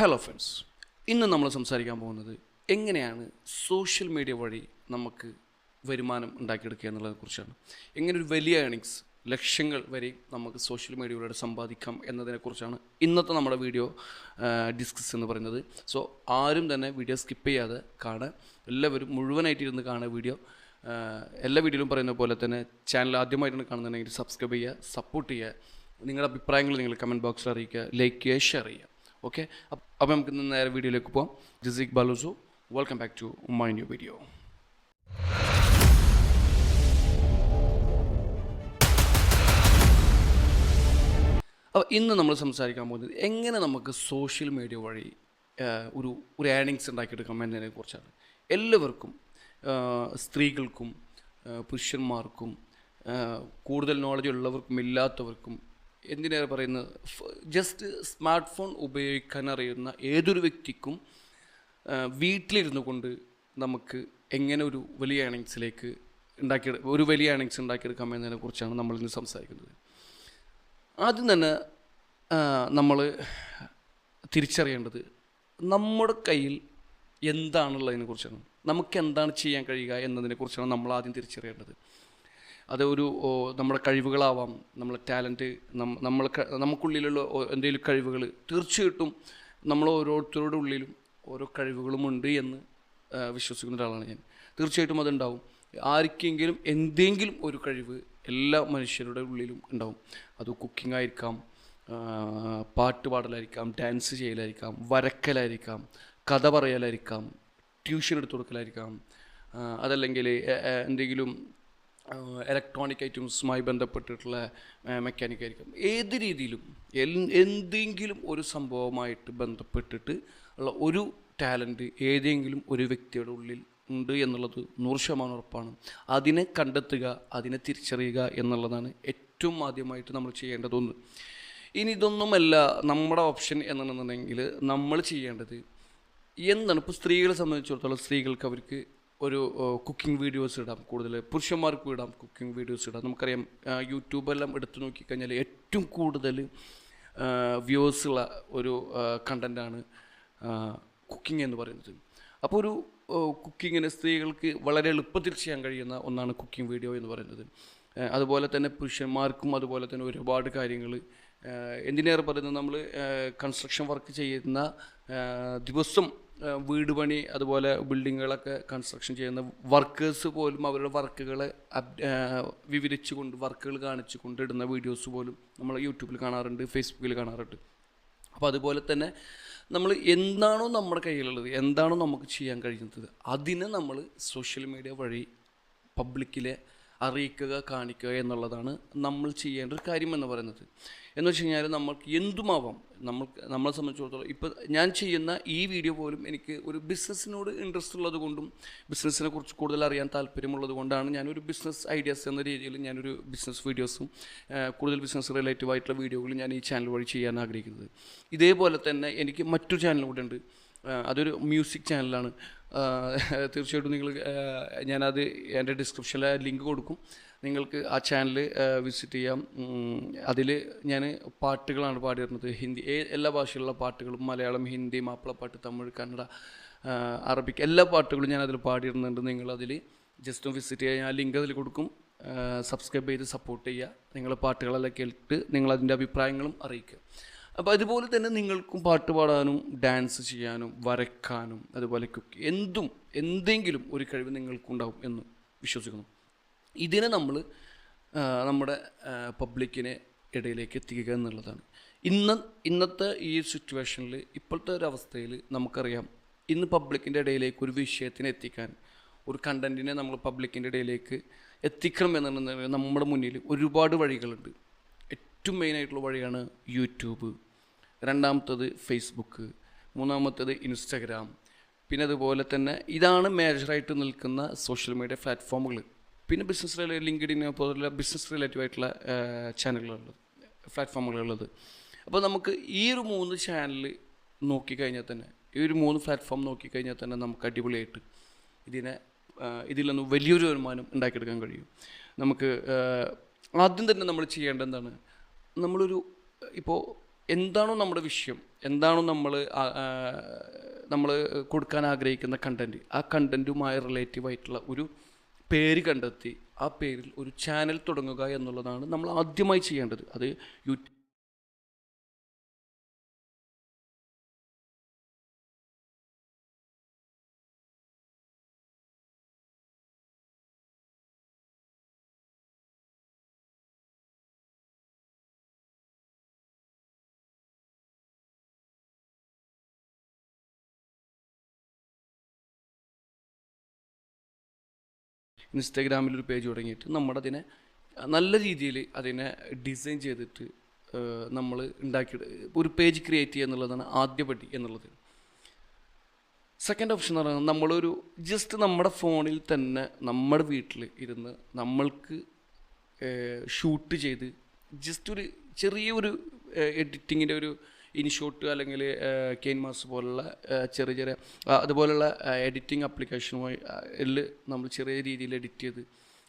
Hello friends, ഇന്ന് നമ്മൾ സംസാരിക്കാൻ പോകുന്നത് എങ്ങനെയാണ് സോഷ്യൽ മീഡിയ വഴി നമുക്ക് വരുമാനം ഉണ്ടാക്കിയെടുക്കുക എന്നുള്ളതിനെക്കുറിച്ചാണ്. എങ്ങനെ ഒരു വലിയ ഏണിങ്സ് ലക്ഷ്യങ്ങൾ വരെ നമുക്ക് സോഷ്യൽ മീഡിയയിലൂടെ സമ്പാദിക്കാം എന്നതിനെക്കുറിച്ചാണ് ഇന്നത്തെ നമ്മുടെ വീഡിയോ ഡിസ്കസ് എന്ന് പറയുന്നത്. സോ ആരും തന്നെ വീഡിയോ സ്കിപ്പ് ചെയ്യാതെ കാണുക, എല്ലാവരും മുഴുവനായിട്ട് ഇരുന്ന് കാണുക വീഡിയോ. എല്ലാ വീഡിയോയിലും പറയുന്ന പോലെ തന്നെ ചാനൽ ആദ്യമായിട്ടാണ് കാണുന്നുണ്ടെങ്കിൽ സബ്സ്ക്രൈബ് ചെയ്യുക, സപ്പോർട്ട് ചെയ്യുക, നിങ്ങളുടെ അഭിപ്രായങ്ങൾ നിങ്ങൾ കമൻറ്റ് ബോക്സിൽ അറിയിക്കുക, ലൈക്ക് ചെയ്യുക, ഷെയർ ചെയ്യുക. ഓക്കെ, അപ്പോൾ നമുക്ക് ഇന്ന് നേരെ വീഡിയോയിലേക്ക് പോകാം. ദിസ് ഇസ് ഇക്ബാൽ ഉസു, welcome back to my new video. അപ്പോൾ ഇന്ന് നമ്മൾ സംസാരിക്കാൻ പോകുന്നത് എങ്ങനെ നമുക്ക് സോഷ്യൽ മീഡിയ വഴി ഒരു ഏണിങ്സ് ഉണ്ടാക്കിയെടുക്കാം എന്നതിനെക്കുറിച്ചാണ്. എല്ലാവർക്കും, സ്ത്രീകൾക്കും പുരുഷന്മാർക്കും കൂടുതൽ നോളജ് ഉള്ളവർക്കും ഇല്ലാത്തവർക്കും എന്തിനേറെ പറയുന്നത്, ജസ്റ്റ് സ്മാർട്ട് ഫോൺ ഉപയോഗിക്കാൻ അറിയുന്ന ഏതൊരു വ്യക്തിക്കും വീട്ടിലിരുന്നു കൊണ്ട് നമുക്ക് എങ്ങനെ ഒരു വലിയ ഏണിങ്സിലേക്ക് വലിയ ഏണിങ്സ് ഉണ്ടാക്കിയെടുക്കാം എന്നതിനെക്കുറിച്ചാണ് നമ്മളിന്ന് സംസാരിക്കുന്നത്. ആദ്യം തന്നെ നമ്മൾ തിരിച്ചറിയേണ്ടത് നമ്മുടെ കയ്യിൽ എന്താണുള്ളതിനെക്കുറിച്ചാണ്. നമുക്ക് എന്താണ് ചെയ്യാൻ കഴിയുക എന്നതിനെക്കുറിച്ചാണ് നമ്മൾ ആദ്യം തിരിച്ചറിയേണ്ടത്. അത് നമ്മുടെ കഴിവുകളാവാം, നമ്മളെ ടാലൻറ്റ്, നമുക്കുള്ളിലുള്ള എന്തെങ്കിലും കഴിവുകൾ. തീർച്ചയായിട്ടും നമ്മൾ ഓരോരുത്തരുടെ ഉള്ളിലും ഓരോ കഴിവുകളുമുണ്ട് എന്ന് വിശ്വസിക്കുന്ന ഒരാളാണ് ഞാൻ. തീർച്ചയായിട്ടും അതുണ്ടാവും. ആർക്കെങ്കിലും എന്തെങ്കിലും ഒരു കഴിവ് എല്ലാ മനുഷ്യരുടെ ഉള്ളിലും ഉണ്ടാവും. അത് കുക്കിംഗ് ആയിരിക്കാം, പാട്ട് പാടലായിരിക്കാം, ഡാൻസ് ചെയ്യലായിരിക്കാം, വരക്കലായിരിക്കാം, കഥ പറയലായിരിക്കാം, ട്യൂഷൻ എടുത്തു കൊടുക്കലായിരിക്കാം, അതല്ലെങ്കിൽ എന്തെങ്കിലും ഇലക്ട്രോണിക് ഐറ്റംസുമായി ബന്ധപ്പെട്ടിട്ടുള്ള മെക്കാനിക് ആയിരിക്കും. ഏത് രീതിയിലും എന്തെങ്കിലും ഒരു സംഭവമായിട്ട് ബന്ധപ്പെട്ടിട്ട് ഉള്ള ഒരു ടാലൻറ്റ് ഏതെങ്കിലും ഒരു വ്യക്തിയുടെ ഉള്ളിൽ ഉണ്ട് എന്നുള്ളത് 100% ഉറപ്പാണ്. അതിനെ കണ്ടെത്തുക, അതിനെ തിരിച്ചറിയുക എന്നുള്ളതാണ് ഏറ്റവും ആദ്യമായിട്ട് നമ്മൾ ചെയ്യേണ്ടതൊന്ന്. ഇനി ഇതൊന്നുമല്ല നമ്മുടെ ഓപ്ഷൻ എന്നുണ്ടെങ്കിൽ നമ്മൾ ചെയ്യേണ്ടത് എന്താണ്? ഇപ്പോൾ സ്ത്രീകളെ സംബന്ധിച്ചിടത്തോളം സ്ത്രീകൾക്ക് അവർക്ക് ഒരു കുക്കിംഗ് വീഡിയോസ് ഇടാം, കൂടുതൽ പുരുഷന്മാർക്കും ഇടാം കുക്കിംഗ് വീഡിയോസ് ഇടാം. നമുക്കറിയാം, യൂട്യൂബെല്ലാം എടുത്തു നോക്കിക്കഴിഞ്ഞാൽ ഏറ്റവും കൂടുതൽ വ്യൂവേഴ്സുള്ള ഒരു കണ്ടൻറ്റാണ് കുക്കിംഗ് എന്ന് പറയുന്നത്. അപ്പോൾ ഒരു കുക്കിങ്ങിന് സ്ത്രീകൾക്ക് വളരെ എളുപ്പത്തിൽ ചെയ്യാൻ കഴിയുന്ന ഒന്നാണ് കുക്കിംഗ് വീഡിയോ എന്ന് പറയുന്നത്. അതുപോലെ തന്നെ പുരുഷന്മാർക്കും അതുപോലെ തന്നെ ഒരുപാട് കാര്യങ്ങൾ. എന്തിനേറെ പറയുന്നത്, നമ്മൾ കൺസ്ട്രക്ഷൻ വർക്ക് ചെയ്യുന്ന ദിവസം വീട് പണി അതുപോലെ ബിൽഡിങ്ങുകളൊക്കെ കൺസ്ട്രക്ഷൻ ചെയ്യുന്ന വർക്കേഴ്സ് പോലും അവരുടെ വർക്കുകളെ വിവരിച്ചുകൊണ്ട്, വർക്കുകൾ കാണിച്ചു കൊണ്ടിടുന്ന വീഡിയോസ് പോലും നമ്മൾ യൂട്യൂബിൽ കാണാറുണ്ട്, ഫേസ്ബുക്കിൽ കാണാറുണ്ട്. അപ്പോൾ അതുപോലെ തന്നെ നമ്മൾ എന്താണോ നമ്മുടെ കയ്യിലുള്ളത്, എന്താണോ നമുക്ക് ചെയ്യാൻ കഴിയുന്നത്, അതിനെ നമ്മൾ സോഷ്യൽ മീഡിയ വഴി പബ്ലിക്കിലെ അറിയിക്കുക, കാണിക്കുക എന്നുള്ളതാണ് നമ്മൾ ചെയ്യേണ്ട ഒരു കാര്യം എന്ന് പറയുന്നത്. എന്ന് വെച്ച് കഴിഞ്ഞാൽ നമ്മൾക്ക് എന്തുമാവാം. നമ്മളെ സംബന്ധിച്ചിടത്തോളം ഇപ്പോൾ ഞാൻ ചെയ്യുന്ന ഈ വീഡിയോ പോലും എനിക്ക് ഒരു ബിസിനസ്സിനോട് ഇൻട്രസ്റ്റ് ഉള്ളത് കൊണ്ടും ബിസിനസ്സിനെ കുറിച്ച് കൂടുതൽ അറിയാൻ താല്പര്യമുള്ളത് കൊണ്ടാണ് ഞാനൊരു ബിസിനസ് ഐഡിയാസ് എന്ന രീതിയിൽ ഞാനൊരു ബിസിനസ് വീഡിയോസും കൂടുതൽ ബിസിനസ് റിലേറ്റീവ് ആയിട്ടുള്ള വീഡിയോകളും ഞാൻ ഈ ചാനൽ വഴി ചെയ്യാൻ ആഗ്രഹിക്കുന്നത്. ഇതേപോലെ തന്നെ എനിക്ക് മറ്റൊരു ചാനൽ കൂടെ ഉണ്ട്. അതൊരു മ്യൂസിക് ചാനലാണ്. തീർച്ചയായിട്ടും ഞാനത് എൻ്റെ ഡിസ്ക്രിപ്ഷനിൽ ലിങ്ക് കൊടുക്കും. നിങ്ങൾക്ക് ആ ചാനൽ വിസിറ്റ് ചെയ്യാം. അതിൽ ഞാൻ പാട്ടുകളാണ് പാടിയിരുന്നത്. ഹിന്ദി, എല്ലാ ഭാഷയിലുള്ള പാട്ടുകളും, മലയാളം, ഹിന്ദി, മാപ്പിളപ്പാട്ട്, തമിഴ്, കന്നഡ, അറബിക്, എല്ലാ പാട്ടുകളും ഞാൻ അതിൽ പാടിയിരുന്നുണ്ട്. നിങ്ങളതിൽ ജസ്റ്റ് വിസിറ്റ് ചെയ്യുക. ഞാൻ ലിങ്ക് അതിൽ കൊടുക്കും. സബ്സ്ക്രൈബ് ചെയ്ത് സപ്പോർട്ട് ചെയ്യുക. നിങ്ങളുടെ പാട്ടുകളെല്ലാം കേട്ടിട്ട് നിങ്ങളതിൻ്റെ അഭിപ്രായങ്ങളും അറിയിക്കുക. അപ്പോൾ അതുപോലെ തന്നെ നിങ്ങൾക്കും പാട്ട് പാടാനും ഡാൻസ് ചെയ്യാനും വരയ്ക്കാനും അതുപോലെ എന്തെങ്കിലും ഒരു കഴിവ് നിങ്ങൾക്കുണ്ടാവും എന്ന് വിശ്വസിക്കുന്നു. ഇതിനെ നമ്മൾ നമ്മുടെ പബ്ലിക്കിനെ ഇടയിലേക്ക് എത്തിക്കുക എന്നുള്ളതാണ്. ഇന്നത്തെ ഈ സിറ്റുവേഷനിൽ, ഇപ്പോഴത്തെ ഒരു അവസ്ഥയിൽ നമുക്കറിയാം, ഇന്ന് പബ്ലിക്കിൻ്റെ ഇടയിലേക്ക് ഒരു വിഷയത്തിനെ എത്തിക്കാൻ, ഒരു കണ്ടൻറ്റിനെ നമ്മൾ പബ്ലിക്കിൻ്റെ ഇടയിലേക്ക് എത്തിക്കണം എന്നുണ്ടെങ്കിൽ നമ്മുടെ മുന്നിൽ ഒരുപാട് വഴികളുണ്ട്. ഏറ്റവും മെയിനായിട്ടുള്ള വഴിയാണ് യൂട്യൂബ്, രണ്ടാമത്തത് ഫേസ്ബുക്ക്, മൂന്നാമത്തത് ഇൻസ്റ്റഗ്രാം. പിന്നെ അതുപോലെ തന്നെ ഇതാണ് മേജറായിട്ട് നിൽക്കുന്ന സോഷ്യൽ മീഡിയ പ്ലാറ്റ്ഫോമുകൾ. പിന്നെ ബിസിനസ് ലിങ്ക്ഡിൻ പോലുള്ള ബിസിനസ് റിലേറ്റീവ് ആയിട്ടുള്ള ചാനലുകളുള്ളത്, പ്ലാറ്റ്ഫോമുകളുള്ളത്. അപ്പോൾ നമുക്ക് ഈ ഒരു 3 ചാനൽ നോക്കിക്കഴിഞ്ഞാൽ തന്നെ, ഈ ഒരു 3 പ്ലാറ്റ്ഫോം നോക്കിക്കഴിഞ്ഞാൽ തന്നെ നമുക്ക് അടിപൊളിയായിട്ട് ഇതിൽ നിന്ന് വലിയൊരു വരുമാനം ഉണ്ടാക്കിയെടുക്കാൻ കഴിയും. നമുക്ക് ആദ്യം തന്നെ നമ്മൾ ചെയ്യേണ്ടത് എന്താണ്? നമ്മളൊരു ഇപ്പോൾ എന്താണോ നമ്മുടെ വിഷയം, എന്താണോ നമ്മൾ കൊടുക്കാൻ ആഗ്രഹിക്കുന്ന കണ്ടൻറ്റ്, ആ കണ്ടൻറ്റുമായി റിലേറ്റീവ് ആയിട്ടുള്ള ഒരു പേര് കണ്ടെത്തി ആ പേരിൽ ഒരു ചാനൽ തുടങ്ങുക എന്നുള്ളതാണ് നമ്മൾ ആദ്യമായി ചെയ്യേണ്ടത്. അത് യൂട്യൂബ് ഇൻസ്റ്റാഗ്രാമിലൊരു പേജ് തുടങ്ങിയിട്ട് നമ്മളതിനെ നല്ല രീതിയിൽ അതിനെ ഡിസൈൻ ചെയ്തിട്ട് നമ്മൾ ഉണ്ടാക്കി ഒരു പേജ് ക്രിയേറ്റ് ചെയ്യുക എന്നുള്ളതാണ് ആദ്യപടി എന്നുള്ളത്. സെക്കൻഡ് ഓപ്ഷൻ എന്ന് പറയുന്നത് നമ്മളൊരു ജസ്റ്റ് നമ്മുടെ ഫോണിൽ തന്നെ നമ്മുടെ വീട്ടിൽ ഇരുന്ന് നമ്മൾക്ക് ഷൂട്ട് ചെയ്ത് ജസ്റ്റ് ഒരു ചെറിയൊരു എഡിറ്റിങ്ങിൻ്റെ ഒരു ഇൻഷോട്ട് അല്ലെങ്കിൽ കെയിൻ മാസ് പോലുള്ള ചെറിയ ചെറിയ അതുപോലുള്ള എഡിറ്റിംഗ് ആപ്ലിക്കേഷനുമായി നമ്മൾ ചെറിയ രീതിയിൽ എഡിറ്റ് ചെയ്ത്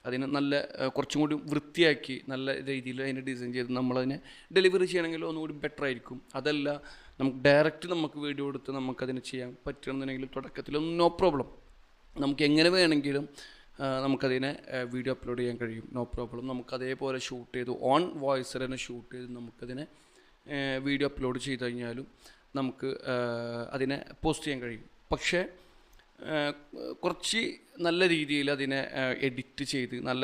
അതിനെ നല്ല കുറച്ചും കൂടി വൃത്തിയാക്കി നല്ല രീതിയിൽ അതിനെ ഡിസൈൻ ചെയ്ത് നമ്മളതിനെ ഡെലിവറി ചെയ്യണമെങ്കിൽ ഒന്നുകൂടി ബെറ്റർ ആയിരിക്കും. അതല്ല നമുക്ക് ഡയറക്റ്റ് നമുക്ക് വീഡിയോ എടുത്ത് നമുക്കതിനെ ചെയ്യാൻ പറ്റണമെന്നുണ്ടെങ്കിൽ തുടക്കത്തിലൊന്നും നോ പ്രോബ്ലം, നമുക്ക് എങ്ങനെ വേണമെങ്കിലും നമുക്കതിനെ വീഡിയോ അപ്ലോഡ് ചെയ്യാൻ കഴിയും, നോ പ്രോബ്ലം. നമുക്ക് അതേപോലെ ഷൂട്ട് ചെയ്ത് ഓൺ വോയിസിൽ തന്നെ ഷൂട്ട് ചെയ്ത് നമുക്കതിനെ വീഡിയോ അപ്ലോഡ് ചെയ്ത് കഴിഞ്ഞാലും നമുക്ക് അതിനെ പോസ്റ്റ് ചെയ്യാൻ കഴിയും. പക്ഷേ കുറച്ച് നല്ല രീതിയിൽ അതിനെ എഡിറ്റ് ചെയ്ത് നല്ല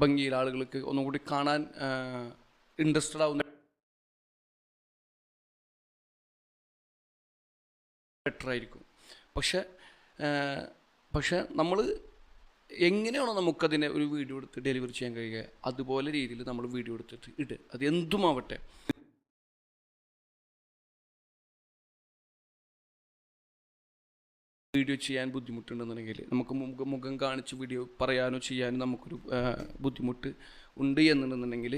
ഭംഗിയിൽ ആളുകൾക്ക് ഒന്നും കൂടി കാണാൻ ഇൻട്രസ്റ്റഡ് ആവുന്ന ബെറ്റർ ആയിരിക്കും. പക്ഷേ നമ്മൾ എങ്ങനെയാണോ നമുക്കതിനെ ഒരു വീഡിയോ എടുത്ത് ഡെലിവറി ചെയ്യാൻ കഴിയുക അതുപോലെ രീതിയിൽ നമ്മൾ വീഡിയോ എടുത്തിട്ട് ഇടുക, അത് എന്തുമാവട്ടെ. വീഡിയോ ചെയ്യാൻ ബുദ്ധിമുട്ടുണ്ടെന്നുണ്ടെങ്കിൽ നമുക്ക് മുഖം കാണിച്ച് വീഡിയോ പറയാനോ ചെയ്യാനോ നമുക്കൊരു ബുദ്ധിമുട്ട് ഉണ്ട് എന്നുണ്ടെന്നുണ്ടെങ്കിൽ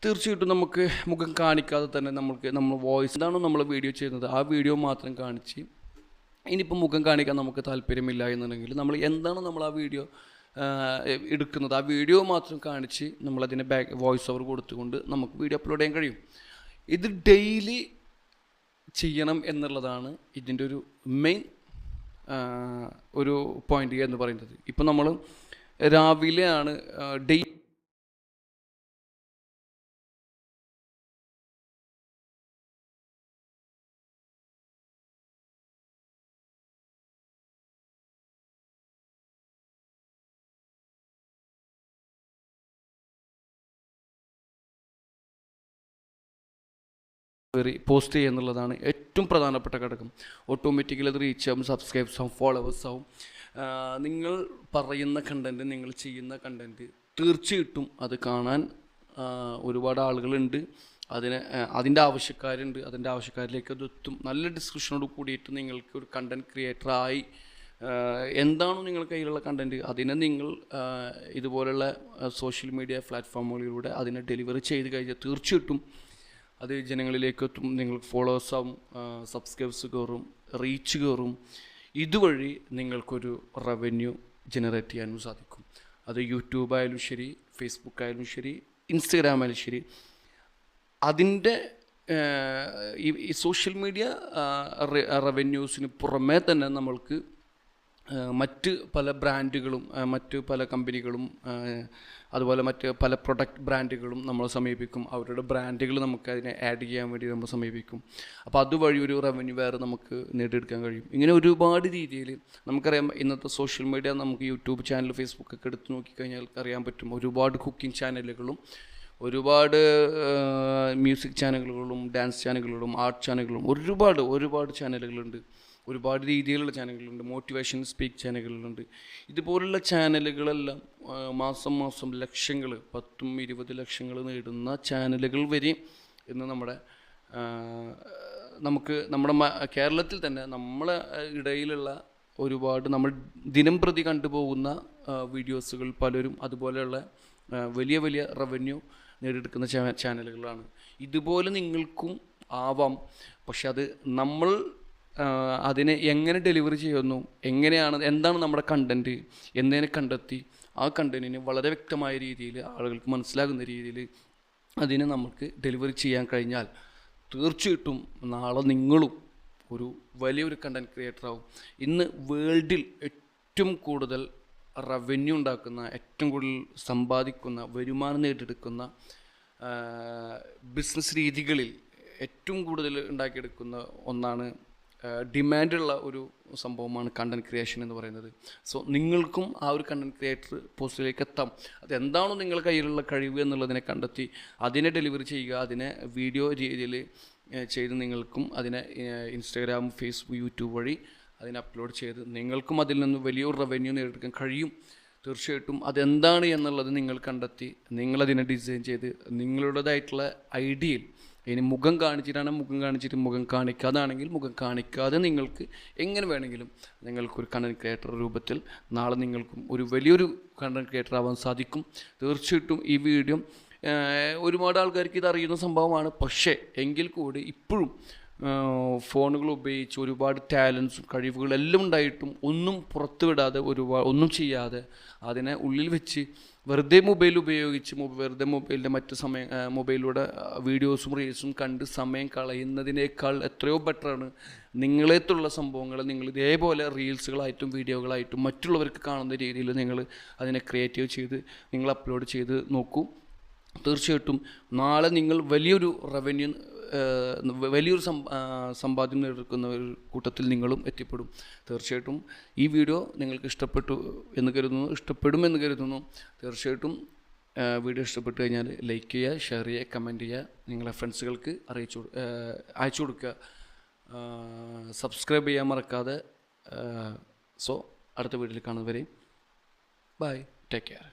തീർച്ചയായിട്ടും നമുക്ക് മുഖം കാണിക്കാതെ തന്നെ നമ്മൾ വോയിസ് എന്താണോ നമ്മൾ വീഡിയോ ചെയ്യുന്നത് ആ വീഡിയോ മാത്രം കാണിച്ച്, ഇനിയിപ്പോൾ മുഖം കാണിക്കാൻ നമുക്ക് താല്പര്യമില്ല എന്നുണ്ടെങ്കിൽ നമ്മൾ എന്താണോ നമ്മൾ ആ വീഡിയോ എടുക്കുന്നത് ആ വീഡിയോ മാത്രം കാണിച്ച് നമ്മളതിനെ വോയിസ് ഓവർ കൊടുത്തുകൊണ്ട് നമുക്ക് വീഡിയോ അപ്ലോഡ് ചെയ്യാൻ കഴിയും. ഇത് ഡെയിലി ചെയ്യണം എന്നുള്ളതാണ് ഇതിൻ്റെ ഒരു മെയിൻ ഒരു പോയിന്റ് എന്ന് പറയുന്നത്. ഇപ്പം നമ്മൾ രാവിലെയാണ് പോസ്റ്റ് ചെയ്യുക എന്നുള്ളതാണ് ഏറ്റവും പ്രധാനപ്പെട്ട ഘടകം. ഓട്ടോമാറ്റിക്കലി അത് റീച്ച് ആവും, സബ്സ്ക്രൈബ്സ് ആവും, ഫോളോവേഴ്സ് ആവും. നിങ്ങൾ പറയുന്ന കണ്ടൻറ്റ്, നിങ്ങൾ ചെയ്യുന്ന കണ്ടൻറ്റ് തീർച്ചയായിട്ടും അത് കാണാൻ ഒരുപാട് ആളുകളുണ്ട്, അതിൻ്റെ ആവശ്യക്കാരുണ്ട്. അതിൻ്റെ ആവശ്യക്കാരിലേക്ക് അത് എത്തും. നല്ല ഡിസ്ക്രിപ്ഷനോട് കൂടിയിട്ട് നിങ്ങൾക്ക് ഒരു കണ്ടൻറ്റ് ക്രിയേറ്ററായി എന്താണോ നിങ്ങളുടെ കയ്യിലുള്ള കണ്ടൻറ്റ് അതിനെ നിങ്ങൾ ഇതുപോലുള്ള സോഷ്യൽ മീഡിയ പ്ലാറ്റ്ഫോമുകളിലൂടെ അതിനെ ഡെലിവറി ചെയ്ത് കഴിഞ്ഞാൽ തീർച്ചയായിട്ടും അത് ജനങ്ങളിലേക്ക് എത്തും. നിങ്ങൾക്ക് ഫോളോവേഴ്സ് ആവും, സബ്സ്ക്രൈബ്സ് കയറും, റീച്ച് കയറും. ഇതുവഴി നിങ്ങൾക്കൊരു റവന്യൂ ജനറേറ്റ് ചെയ്യാനും സാധിക്കും. അത് യൂട്യൂബ് ആയാലും ശരി, ഫേസ്ബുക്ക് ആയാലും ശരി, ഇൻസ്റ്റഗ്രാം ആയാലും ശരി. അതിൻ്റെ ഈ സോഷ്യൽ മീഡിയ റവന്യൂസിന് പുറമേ തന്നെ നമ്മൾക്ക് മറ്റ് പല ബ്രാൻഡുകളും മറ്റ് പല കമ്പനികളും അതുപോലെ മറ്റ് പല പ്രൊഡക്റ്റ് ബ്രാൻഡുകളും നമ്മളെ സമീപിക്കും. അവരുടെ ബ്രാൻഡുകൾ നമുക്ക് അതിനെ ആഡ് ചെയ്യാൻ വേണ്ടി നമ്മൾ സമീപിക്കും. അപ്പോൾ അതുവഴി ഒരു റവന്യൂ വേറെ നമുക്ക് നേടിയെടുക്കാൻ കഴിയും. ഇങ്ങനെ ഒരുപാട് രീതിയിൽ നമുക്കറിയാം. ഇന്നത്തെ സോഷ്യൽ മീഡിയ നമുക്ക് യൂട്യൂബ് ചാനൽ, ഫേസ്ബുക്കൊക്കെ എടുത്ത് നോക്കിക്കഴിഞ്ഞാൽ അറിയാൻ പറ്റും. ഒരുപാട് കുക്കിംഗ് ചാനലുകളും ഒരുപാട് മ്യൂസിക് ചാനലുകളും ഡാൻസ് ചാനലുകളും ആർട്ട് ചാനലുകളും ഒരുപാട് ചാനലുകളുണ്ട്. ഒരുപാട് രീതിയിലുള്ള ചാനലുകളുണ്ട്. മോട്ടിവേഷൻ സ്പീക്ക് ചാനലുകളുണ്ട്. ഇതുപോലുള്ള ചാനലുകളെല്ലാം മാസം ലക്ഷങ്ങൾ, 10-20 ലക്ഷങ്ങൾ നേടുന്ന ചാനലുകൾ വരെ ഇന്ന് നമ്മുടെ കേരളത്തിൽ തന്നെ നമ്മളെ ഇടയിലുള്ള ഒരുപാട് നമ്മൾ ദിനം പ്രതി കണ്ടുപോകുന്ന വീഡിയോസുകൾ പലരും അതുപോലെയുള്ള വലിയ റവന്യൂ നേടിയെടുക്കുന്ന ചാനലുകളാണ്. ഇതുപോലെ നിങ്ങൾക്കും ആവാം. പക്ഷെ അത് നമ്മൾ അതിനെ എങ്ങനെ ഡെലിവറി ചെയ്യുന്നു, എന്താണ് നമ്മുടെ കണ്ടൻറ്റ് എന്നതിനെ കണ്ടെത്തി ആ കണ്ടൻറ്റിനെ വളരെ വ്യക്തമായ രീതിയിൽ ആളുകൾക്ക് മനസ്സിലാകുന്ന രീതിയിൽ അതിനെ നമുക്ക് ഡെലിവറി ചെയ്യാൻ കഴിഞ്ഞാൽ തീർച്ചയായിട്ടും നാളെ നിങ്ങളും ഒരു വലിയൊരു കണ്ടൻറ് ക്രിയേറ്റർ ആവും. ഇന്ന് വേൾഡിൽ ഏറ്റവും കൂടുതൽ റവന്യൂ ഉണ്ടാക്കുന്ന, ഏറ്റവും കൂടുതൽ സമ്പാദിക്കുന്ന, വരുമാനം നേടിയെടുക്കുന്ന ബിസിനസ് രീതികളിൽ ഏറ്റവും കൂടുതൽ ഉണ്ടാക്കിയെടുക്കുന്ന ഒന്നാണ്, ഡിമാൻഡുള്ള ഒരു സംഭവമാണ് കണ്ടൻറ് ക്രിയേഷൻ എന്ന് പറയുന്നത്. സോ നിങ്ങൾക്കും ആ ഒരു കണ്ടൻറ് ക്രിയേറ്റർ പോസ്റ്റിലേക്ക് എത്താം. അതെന്താണോ നിങ്ങളുടെ കയ്യിലുള്ള കഴിവ് എന്നുള്ളതിനെ കണ്ടെത്തി അതിനെ ഡെലിവറി ചെയ്യുക, അതിനെ വീഡിയോ രീതിയിൽ ചെയ്ത് നിങ്ങൾക്കും അതിനെ ഇൻസ്റ്റാഗ്രാം, ഫേസ്ബുക്ക്, യൂട്യൂബ് വഴി അതിനെ അപ്ലോഡ് ചെയ്ത് നിങ്ങൾക്കും അതിൽ നിന്ന് വലിയൊരു റവന്യൂ നേടിയെടുക്കാൻ കഴിയും. തീർച്ചയായിട്ടും അതെന്താണ് എന്നുള്ളത് നിങ്ങൾ കണ്ടെത്തി നിങ്ങളതിനെ ഡിസൈൻ ചെയ്ത് നിങ്ങളുടേതായിട്ടുള്ള ഐഡിയയിൽ, ഇനി മുഖം കാണിച്ചിട്ടാണ് മുഖം കാണിച്ചിട്ട്, മുഖം കാണിക്കാതാണെങ്കിൽ മുഖം കാണിക്കാതെ നിങ്ങൾക്ക് എങ്ങനെ വേണമെങ്കിലും നിങ്ങൾക്കൊരു കണ്ടൻറ് ക്രിയേറ്റർ രൂപത്തിൽ നാളെ നിങ്ങൾക്കും ഒരു വലിയൊരു കണ്ടൻറ് ക്രിയേറ്റർ ആവാൻ സാധിക്കും. തീർച്ചയായിട്ടും ഈ വീഡിയോ ഒരുപാട് ആൾക്കാർക്ക് ഇത് അറിയുന്ന സംഭവമാണ്. പക്ഷേ എങ്കിൽ കൂടി ഇപ്പോഴും ഫോണുകൾ ഉപയോഗിച്ച് ഒരുപാട് ടാലൻസും കഴിവുകളെല്ലാം ഉണ്ടായിട്ടും ഒന്നും പുറത്തു വിടാതെ, ഒന്നും ചെയ്യാതെ അതിനെ ഉള്ളിൽ വെച്ച് വെറുതെ മൊബൈൽ ഉപയോഗിച്ച് വെറുതെ മൊബൈലിൻ്റെ മൊബൈലിലൂടെ വീഡിയോസും റീൽസും കണ്ട് സമയം കളയുന്നതിനേക്കാൾ എത്രയോ ബെറ്ററാണ് നിങ്ങളേത്തുള്ള സംഭവങ്ങൾ നിങ്ങൾ ഇതേപോലെ റീൽസുകളായിട്ടും വീഡിയോകളായിട്ടും മറ്റുള്ളവർക്ക് കാണുന്ന രീതിയിൽ നിങ്ങൾ അതിനെ ക്രിയേറ്റീവ് ചെയ്ത് നിങ്ങൾ അപ്ലോഡ് ചെയ്ത് നോക്കൂ. തീർച്ചയായിട്ടും നാളെ നിങ്ങൾ വലിയൊരു റവന്യൂ, വലിയൊരു സമ്പാദ്യം നേടിയെടുക്കുന്ന ഒരു കൂട്ടത്തിൽ നിങ്ങളും എത്തിപ്പെടും. തീർച്ചയായിട്ടും ഈ വീഡിയോ നിങ്ങൾക്ക് ഇഷ്ടപ്പെടുമെന്ന് കരുതുന്നു. തീർച്ചയായിട്ടും വീഡിയോ ഇഷ്ടപ്പെട്ടു കഴിഞ്ഞാൽ ലൈക്ക് ചെയ്യുക, ഷെയർ ചെയ്യുക, കമൻറ്റ് ചെയ്യുക, നിങ്ങളെ ഫ്രണ്ട്സുകൾക്ക് അയച്ചു കൊടുക്കുക. സബ്സ്ക്രൈബ് ചെയ്യാൻ മറക്കാതെ. സോ അടുത്ത വീഡിയോയിൽ കാണുന്നവരെ ബൈ, ടേക്ക് കെയർ.